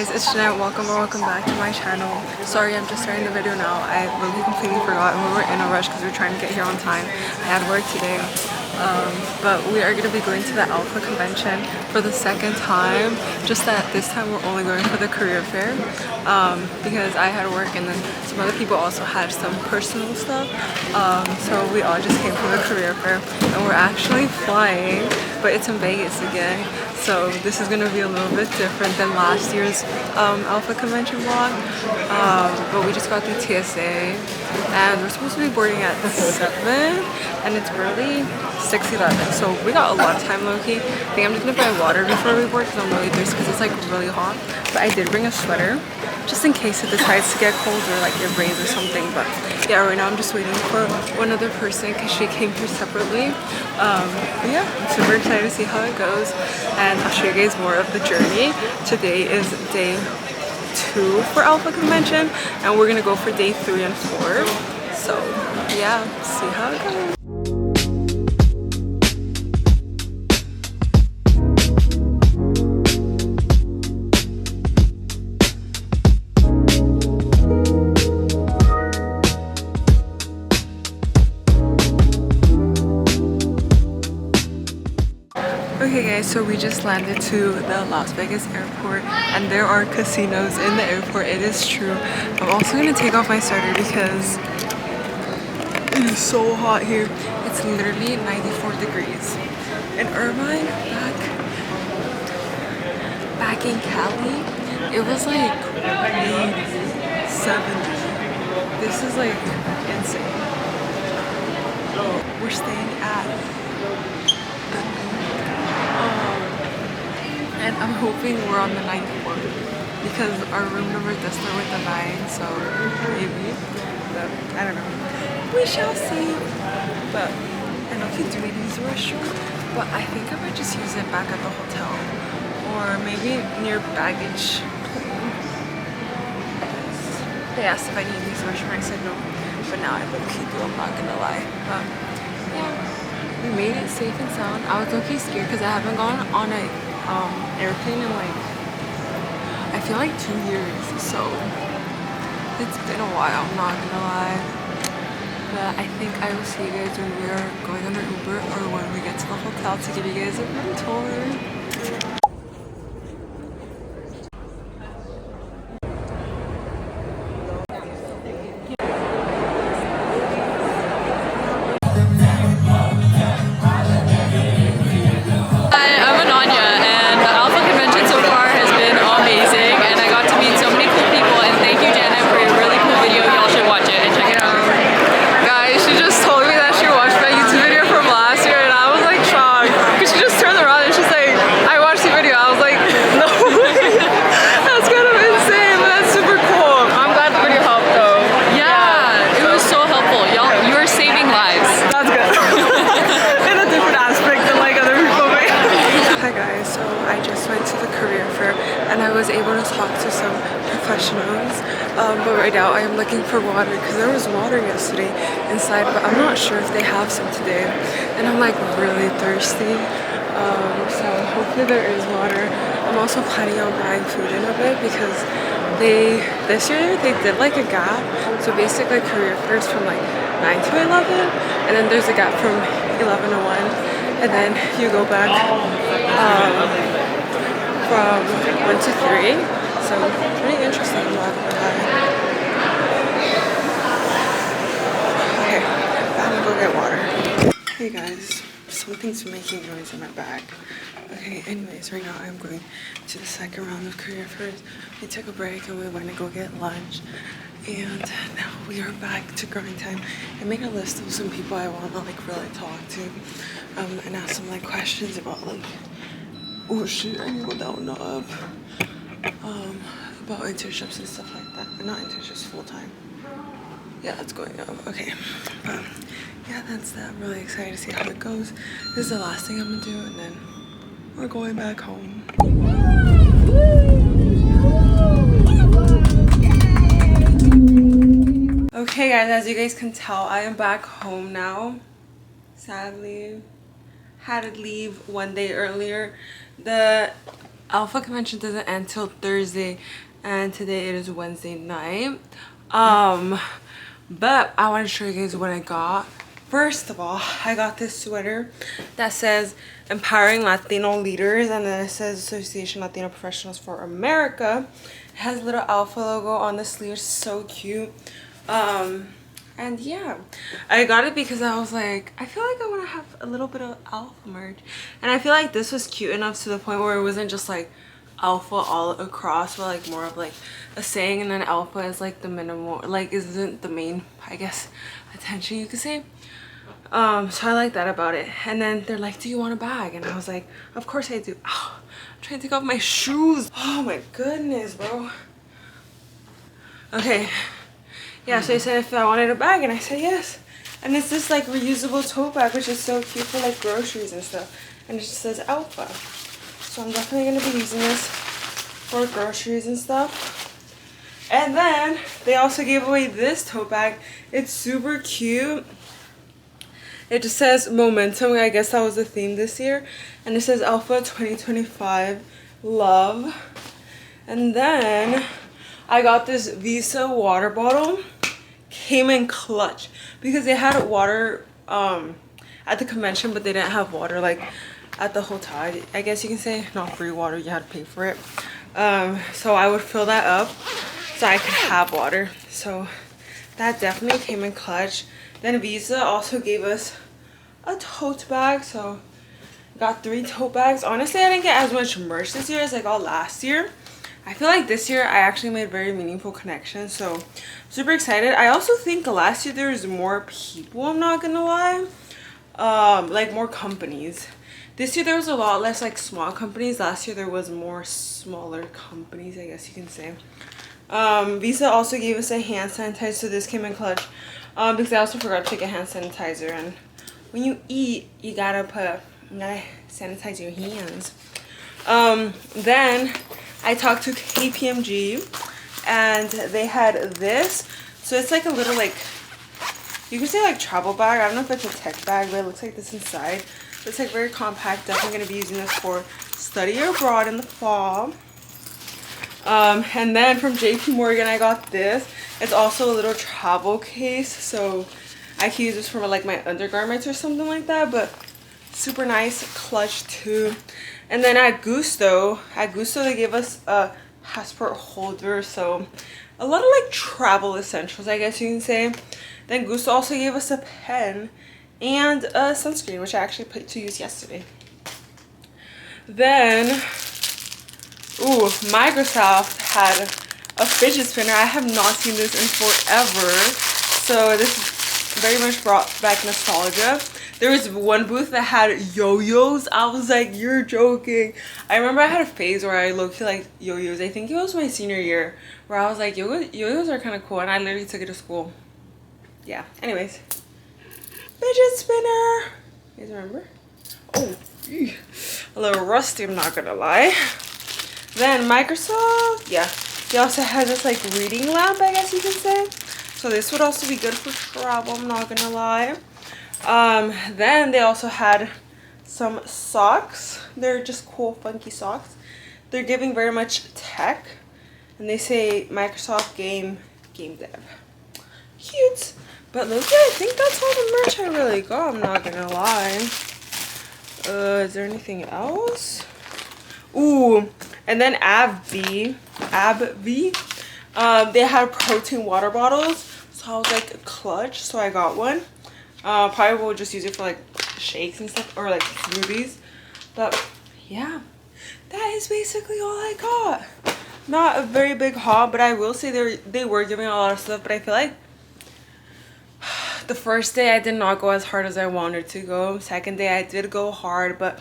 guys, it's Jannett. Welcome back to my channel. Sorry, I'm just starting the video now. I really completely forgot, and we were in a rush because we were trying to get here on time. I had work today. But we are going to be going to the ALPFA convention for the second time. Just that this time we're only going for the career fair because I had work and then some other people also had some personal stuff. So we all just came for the career fair, and we're actually flying, but it's in Vegas again. So this is going to be a little bit different than last year's ALPFA convention vlog. But we just got through TSA and we're supposed to be boarding at 7 and it's really 6:11, so we got a lot of time low-key. I think I'm just gonna buy water before we board because I'm really thirsty because it's like really hot. But I did bring a sweater just in case it decides to get cold or like it rains or something. But yeah, right now I'm just waiting for one other person because she came here separately. But yeah, I'm super excited to see how it goes and I'll show you guys more of the journey. Today is day 2 for ALPFA convention and we're gonna go for day 3 and 4. So yeah, see how it goes. Okay guys, so we just landed to the Las Vegas airport and there are casinos in the airport. It is true. I'm also going to take off my sweater because it is so hot here. It's literally 94 degrees. In Irvine, back in Cali, it was like 70. This is like insane. We're staying at and I'm hoping we're on the 9th floor because our room number does start with the 9, so maybe. But I don't know. We shall see. But I know you do need to use the restroom, but I think I might just use it back at the hotel or maybe near baggage. They asked if I need to use the restroom. I said no, but now I low-key do. I'm not gonna lie. But yeah, we made it safe and sound. I was low-key scared because I haven't gone on a airplane in like I feel like 2 years, so it's been a while, I'm not gonna lie. But I think I will see you guys when we are going on our Uber or when we get to the hotel to give you guys a room tour. But right now I am looking for water because there was water yesterday inside, but I'm not sure if they have some today. And I'm like really thirsty, so hopefully there is water. I'm also planning on buying food in a bit because this year they did like a gap. So basically career fairs from like 9 to 11, and then there's a gap from 11 to 1, and then you go back from 1 to 3. So pretty interesting, I'm not gonna lie. Okay, I'm gonna go get water. Hey guys, something's making noise in my bag. Okay, anyways, right now I'm going to the second round of career fairs. We took a break and we went to go get lunch. And now we are back to grind time. I made a list of some people I want to like really talk to and ask them like questions about like, oh shit, I need to go down and up. About internships and stuff like that. But not internships, full-time. Yeah, it's going up. Okay. Yeah, that's that. I'm really excited to see how it goes. This is the last thing I'm gonna do, and then we're going back home. Okay guys, as you guys can tell, I am back home now. Sadly, had to leave one day earlier. The Alpha convention doesn't end till Thursday, and today it is Wednesday night. But I want to show you guys what I got. First of all, I got this sweater that says Empowering Latino Leaders, and then it says Association Latino Professionals for America. It has a little Alpha logo on the sleeves, so cute. And yeah, I got it because I was like, I feel like I want to have a little bit of Alpha merch, and I feel like this was cute enough to the point where it wasn't just like Alpha all across, but like more of like a saying, and then Alpha is like the minimal, like isn't the main, I guess, attention you could say. So I like that about it. And then they're like, do you want a bag? And I was like, of course I do. Oh, I'm trying to take off my shoes. Oh my goodness, bro. Okay, yeah, so they said if I wanted a bag, and I said yes. And it's this like reusable tote bag, which is so cute for like groceries and stuff. And it just says Alpha. So I'm definitely going to be using this for groceries and stuff. And then they also gave away this tote bag. It's super cute. It just says Momentum. I guess that was the theme this year. And it says Alpha 2025 Love. And then I got this Visa water bottle. Came in clutch because they had water at the convention, but they didn't have water like at the hotel, I guess you can say. Not free water, you had to pay for it. So I would fill that up so I could have water. So that definitely came in clutch. Then Visa also gave us a tote bag, so got 3 tote bags. Honestly, I didn't get as much merch this year as I got last year. I feel like this year I actually made very meaningful connections, so super excited. I also think last year there was more people, I'm not gonna lie, like more companies. This year there was a lot less like small companies. Last year there was more smaller companies, I guess you can say. Visa also gave us a hand sanitizer, so this came in clutch, because I also forgot to take a hand sanitizer, and when you eat you gotta sanitize your hands. Then I talked to KPMG, and they had this. So it's like a little, like, you could say like travel bag. I don't know if it's a tech bag, but it looks like this inside. It's like very compact. Definitely going to be using this for study abroad in the fall. And then from JP Morgan I got this. It's also a little travel case, so I can use this for like my undergarments or something like that, but super nice clutch too. And then at Gusto they gave us a passport holder, so a lot of like travel essentials, I guess you can say. Then Gusto also gave us a pen and a sunscreen, which I actually put to use yesterday. Then Microsoft had a fidget spinner. I have not seen this in forever, so this very much brought back nostalgia. There was one booth that had yo-yos. I was like, you're joking. I remember I had a phase where I low-key liked yo-yos. I think it was my senior year, where I was like, yo-yos are kind of cool, and I literally took it to school. Yeah, anyways. Fidget spinner. You guys remember? Oh, a little rusty, I'm not gonna lie. Then Microsoft, yeah, they also had this like reading lamp, I guess you can say. So this would also be good for travel, I'm not gonna lie. Then they also had some socks. They're just cool, funky socks. They're giving very much tech, and they say Microsoft game dev. Cute. But look, I think that's all the merch I really got, I'm not gonna lie. Is there anything else? Ooh, and then AbbVie, they had protein water bottles, so I was like, clutch, so I got one. Probably will just use it for like shakes and stuff, or like smoothies. But yeah, that is basically all I got. Not a very big haul, but I will say they were giving a lot of stuff, but I feel like the first day I did not go as hard as I wanted to go. Second day I did go hard, but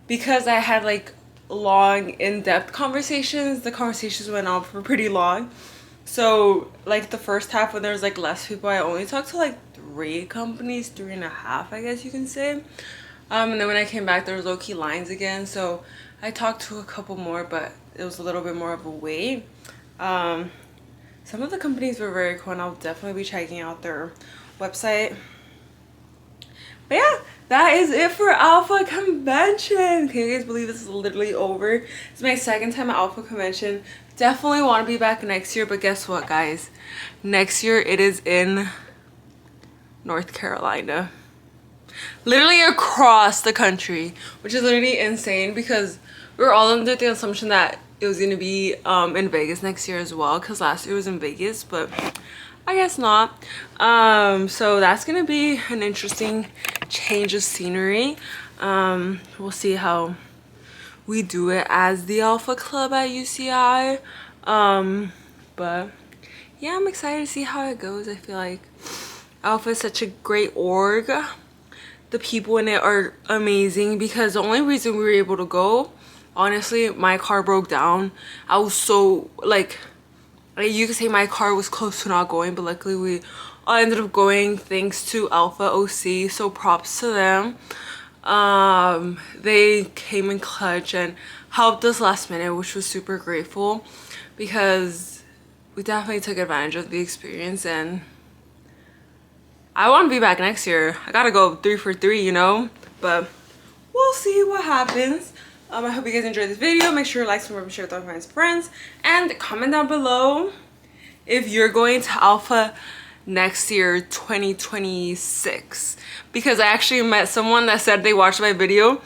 because I had like long in-depth conversations, the conversations went on for pretty long. So like the first half, when there was like less people, I only talked to like 3 companies, 3.5 I guess you can say. And then when I came back there was low-key lines again, so I talked to a couple more, but it was a little bit more of a wait. Some of the companies were very cool, and I'll definitely be checking out their website. But yeah, that is it for Alpha Convention. Can you guys believe this is literally over? It's my second time at Alpha Convention. Definitely want to be back next year, but guess what, guys? Next year it is in North Carolina. Literally across the country, which is literally insane because we were all under the assumption that it was going to be in Vegas next year as well, because last year was in Vegas, but I guess not. So that's gonna be an interesting change of scenery. We'll see how we do it as the Alpha Club at UCI. But yeah, I'm excited to see how it goes. I feel like Alpha is such a great org. The people in it are amazing, because the only reason we were able to go, honestly, my car broke down. I was so like, you could say my car was close to not going, but luckily we all ended up going thanks to Alpha OC, so props to them. They came in clutch and helped us last minute, which was super grateful, because we definitely took advantage of the experience, and I want to be back next year. I gotta go 3 for 3, you know, but we'll see what happens. I hope you guys enjoyed this video. Make sure to like, subscribe, share with all my friends, and comment down below if you're going to Alpha next year, 2026, because I actually met someone that said they watched my video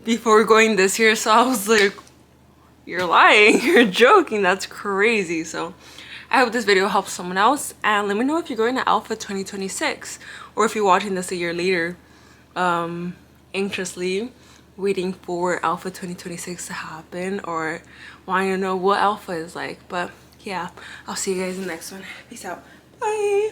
before going this year, so I was like, you're lying, you're joking, that's crazy. So I hope this video helps someone else, and let me know if you're going to Alpha 2026 or if you're watching this a year later, anxiously waiting for Alpha 2026 to happen, or wanting to know what Alpha is like. But yeah, I'll see you guys in the next one. Peace out. Bye.